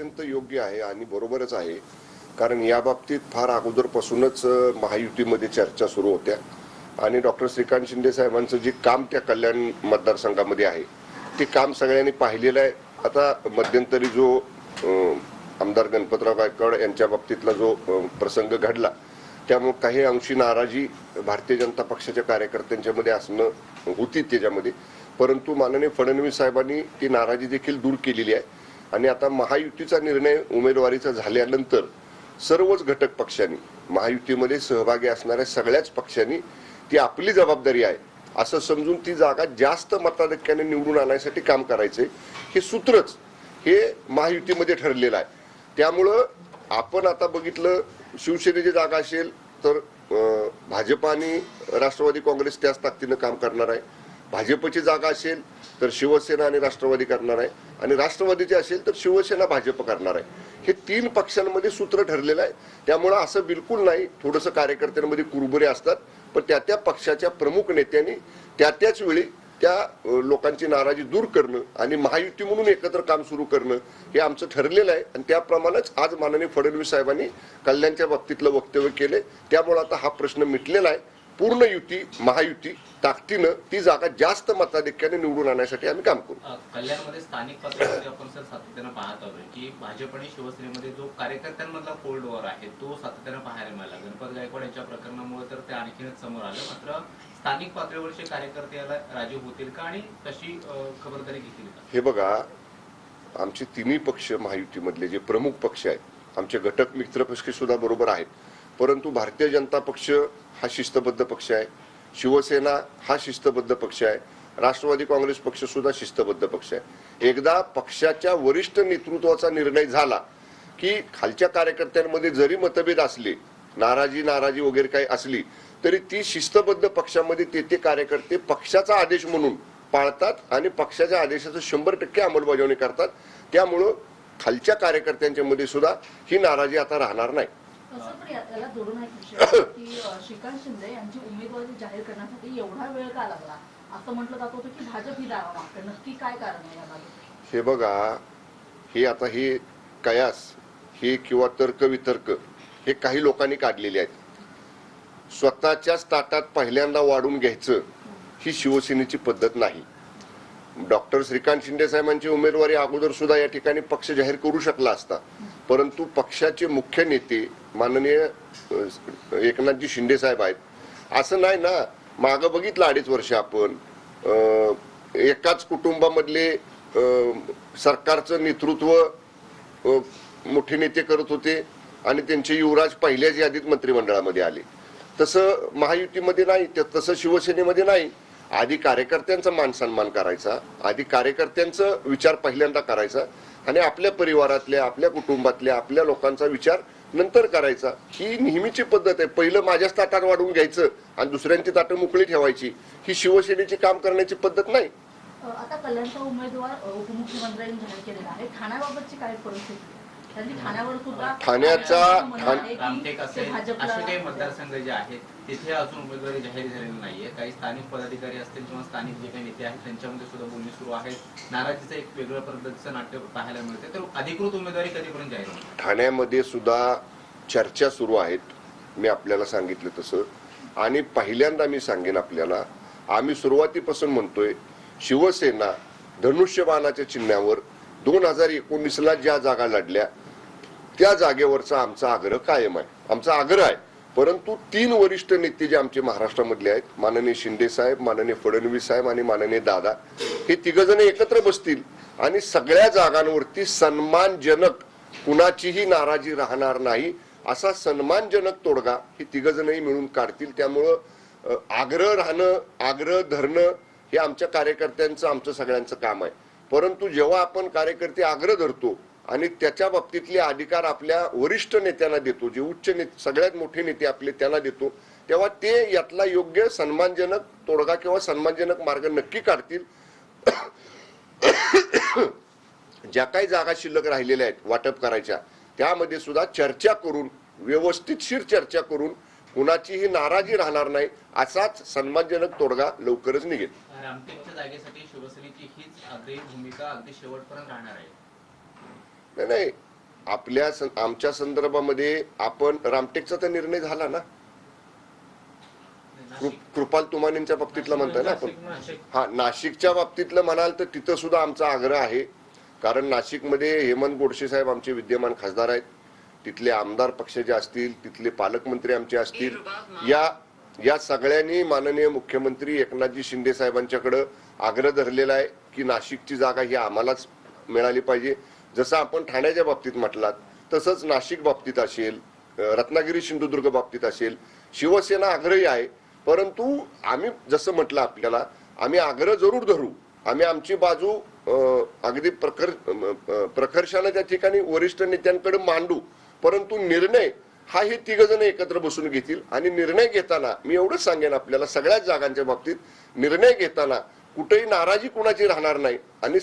अत्यंत योग्य आहे आणि बरोबरच आहे, कारण या बाबतीत फार अगोदरपासूनच महायुतीमध्ये चर्चा सुरू होत्या आणि डॉक्टर श्रीकांत शिंदे साहेबांचं जे काम त्या कल्याण मतदारसंघामध्ये आहे ते काम सगळ्यांनी पाहिलेलं आहे. आता मध्यंतरी जो आमदार गणपतराव गायकवाड यांच्या बाबतीतला जो प्रसंग घडला त्यामुळे काही अंशी नाराजी भारतीय जनता पक्षाच्या कार्यकर्त्यांच्या मध्ये असणं होती त्याच्यामध्ये, परंतु माननीय फडणवीस साहेबांनी ती नाराजी देखील दूर केलेली आहे आणि आता महायुतीचा निर्णय उमेदवारीचा झाल्यानंतर सर्वच घटक पक्षांनी महायुतीमध्ये सहभागी असणाऱ्या सगळ्याच पक्षांनी ती आपली जबाबदारी आहे असं समजून ती जागा जास्त मताधिक्याने निवडून आणण्यासाठी काम करायचंय. हे सूत्रच हे महायुतीमध्ये ठरलेलं आहे. त्यामुळं आपण आता बघितलं शिवसेनेची जागा असेल तर भाजप आणि राष्ट्रवादी काँग्रेस त्याच ताकदीनं काम करणार आहे. भाजपची जागा असेल तर शिवसेना आणि राष्ट्रवादी करणार आहे आणि राष्ट्रवादीची असेल तर शिवसेना भाजप करणार आहे. हे तीन पक्षांमध्ये सूत्र ठरलेलं आहे. त्यामुळं असं बिलकुल नाही थोडंसं कार्यकर्त्यांमध्ये कुरबुरे असतात, पण त्या त्या पक्षाच्या प्रमुख नेत्यांनी त्या त्याच वेळी त्या लोकांची नाराजी दूर करणं आणि महायुती म्हणून एकत्र काम सुरू करणं हे आमचं ठरलेलं आहे आणि त्याप्रमाणेच आज माननीय फडणवीस साहेबांनी कल्याणच्या बाबतीतलं वक्तव्य केले. त्यामुळे आता हा प्रश्न मिटलेला आहे. पूर्ण युती महायुती ताकदीनं ती जागा जास्त मताधिक्याने निवडून आणण्यासाठी आम्ही काम करू. कल्याणमध्ये स्थानिक पातळीवर आपण सर सातत्यानं पाहत आहोत की भाजप आणि शिवसेनेमध्ये जो कार्यकर्त्यांमधला कोल्ड वॉर आहे तो सातत्यानं पाहायला मिळाला. गणपत गायकवाड यांच्या प्रकरणामुळे तर ते आणखीनच समोर आलं. मात्र स्थानिक पातळीवरचे कार्यकर्ते याला राजी होतील का आणि कशी खबरदारी घेतील का? हे बघा, आमचे तिन्ही पक्ष महायुतीमधले जे प्रमुख पक्ष आहेत आमचे घटक मित्र पक्ष सुद्धा बरोबर आहेत, परंतु भारतीय जनता पक्ष हा शिस्तबद्ध पक्ष आहे, शिवसेना हा शिस्तबद्ध पक्ष आहे, राष्ट्रवादी काँग्रेस पक्ष सुद्धा शिस्तबद्ध पक्ष आहे. एकदा पक्षाच्या वरिष्ठ नेतृत्वाचा निर्णय झाला की खालच्या कार्यकर्त्यांमध्ये जरी मतभेद असले नाराजी वगैरे काही असली तरी ती शिस्तबद्ध पक्षामध्ये ते कार्यकर्ते पक्षाचा आदेश म्हणून पाळतात आणि पक्षाच्या आदेशाचं 100% अंमलबजावणी करतात. त्यामुळं खालच्या कार्यकर्त्यांच्या मध्ये सुद्धा ही नाराजी आता राहणार नाही. याला जोडून की श्रीकांत शिंदे यांची उमेदवारी जाहीर करण्यासाठी एवढा वेळ का लागला असं म्हटलं जात होतं की भाजप ही दावा मागते, नक्की काय कारण आहे यामागे? हे बघा, हे आता हे कयास हे किंवा तर्क वितर्क हे काही लोकांनी काढलेले आहेत. स्वतःच्याच ताटात पहिल्यांदा वाढून घ्यायचं ही शिवसेनेची पद्धत नाही. डॉक्टर श्रीकांत शिंदे साहेबांची उमेदवारी अगोदर सुद्धा या ठिकाणी पक्ष जाहीर करू शकला असता, परंतु पक्षाचे मुख्य नेते माननीय एकनाथजी शिंदे साहेब आहेत. असं नाही ना, मागं बघितलं 2.5 वर्ष आपण एकाच कुटुंबामधले सरकारचं नेतृत्व मोठे नेते करत होते आणि त्यांचे युवराज पहिल्याच यादीत मंत्रिमंडळामध्ये आले. तसं महायुतीमध्ये नाही, तसं शिवसेनेमध्ये नाही. आधी कार्यकर्त्यांचा मान सन्मान करायचा, आधी कार्यकर्त्यांचा विचार पहिल्यांदा करायचा आणि आपल्या परिवारातल्या आपल्या कुटुंबातल्या आपल्या लोकांचा विचार नंतर करायचा. ही नेहमीची पद्धत आहे. पहिलं माझ्याच ताटात वाढून घ्यायचं आणि दुसऱ्यांची ताटं मोकळी ठेवायची, ही शिवसेनेची काम करण्याची पद्धत नाही. आता कल्याणचा उमेदवार उपमुख्यमंत्र्यांनी जाहीर केलेला आहे. ठाण्याबाबतची काय परिस्थिती? ठाण्याचा असे काही मतदारसंघ जे आहेत तिथे अजून उमेदवारी जाहीर झालेली नाहीये. काही स्थानिक पदाधिकारी असतील किंवा स्थानिक जे काही नेते आहेत त्यांच्यामध्ये सुद्धा बोलणी सुरू आहे. नाराजीचं एक वेगळ्या पद्धतीचं नाट्य पाहायला मिळते. तर अधिकृत उमेदवारी कधीपर्यंत जाहीर होईल? ठाण्यामध्ये सुद्धा चर्चा सुरू आहेत, मी आपल्याला सांगितलं तसं. आणि पहिल्यांदा मी सांगेन आपल्याला, आम्ही सुरुवातीपासून म्हणतोय शिवसेना धनुष्यबाणाच्या चिन्हावर 2019ला ज्या जागा लढल्या त्या जागेवरचा आमचा आग्रह कायम आहे. आमचा आग्रह आहे, परंतु 3 वरिष्ठ नेते जे आमचे महाराष्ट्रामधले आहेत, माननीय शिंदे साहेब, माननीय फडणवीस साहेब आणि माननीय दादा, हे 3 जण एकत्र बसतील आणि सगळ्या जागांवरती सन्मानजनक, कुणाचीही नाराजी राहणार नाही असा सन्मानजनक तोडगा हे 3 जणही मिळून काढतील. त्यामुळं आग्रह राहणं, आग्रह धरणं हे आमच्या कार्यकर्त्यांचं आमचं सगळ्यांचं काम आहे. परंतु जेव्हा आपण कार्यकर्ते आग्रह धरतो आणि त्याच्या बाबतीतले अधिकार आपल्या वरिष्ठ नेत्यांना देतो, जे उच्च नेते सगळ्यात मोठे नेते आपले त्यांना देतो, तेव्हा ते यातला योग्य सन्मानजनक तोडगा किंवा सन्मानजनक मार्ग नक्की काढतील. ज्या काही जागा शिल्लक राहिलेल्या आहेत वाटप करायच्या त्यामध्ये सुद्धा चर्चा करून, व्यवस्थितशीर चर्चा करून कुणाचीही नाराजी राहणार नाही असाच सन्मानजनक तोडगा लवकरच निघेल. रामटेकच्या जागेसाठी शिवसेनेची हीच आग्रही भूमिका अगदी शेवटपर्यंत राहणार आहे? नाही, आमच्या संदर्भामध्ये आपण रामटेकचा तर निर्णय झाला ना, कृपाल तुमानेंच्या बाबतीतला म्हणताय ना आपण. हा, नाशिकच्या बाबतीतलं म्हणाल तर तिथं सुद्धा आमचा आग्रह आहे. कारण नाशिकमध्ये हेमंत गोडसे साहेब आमचे विद्यमान खासदार आहेत, तिथले आमदार पक्षाचे असतील, तिथले पालकमंत्री आमचे असतील, या सगळ्यांनी माननीय मुख्यमंत्री एकनाथजी शिंदे साहेबांच्याकडे आग्रह धरलेला आहे की नाशिकची जागा ही आम्हालाच मिळाली पाहिजे. जसं आपण ठाण्याच्या बाबतीत म्हटलात तसंच नाशिक बाबतीत असेल, रत्नागिरी सिंधुदुर्ग बाबतीत असेल, शिवसेना आग्रही आहे. परंतु आम्ही जसं म्हटलं आपल्याला, आम्ही आग्रह जरूर धरू, आम्ही आमची बाजू अगदी प्रकर्षाने त्या ठिकाणी वरिष्ठ नेत्यांकडे मांडू. परंतु निर्णय हा हे तिघ जण एकत्र बसून घेतील. आणि निर्णय घेताना मी एवढंच सांगेन आपल्याला, सगळ्याच जागांच्या बाबतीत निर्णय घेताना कुठेही नाराजी कुणाची राहणार नाही. आणि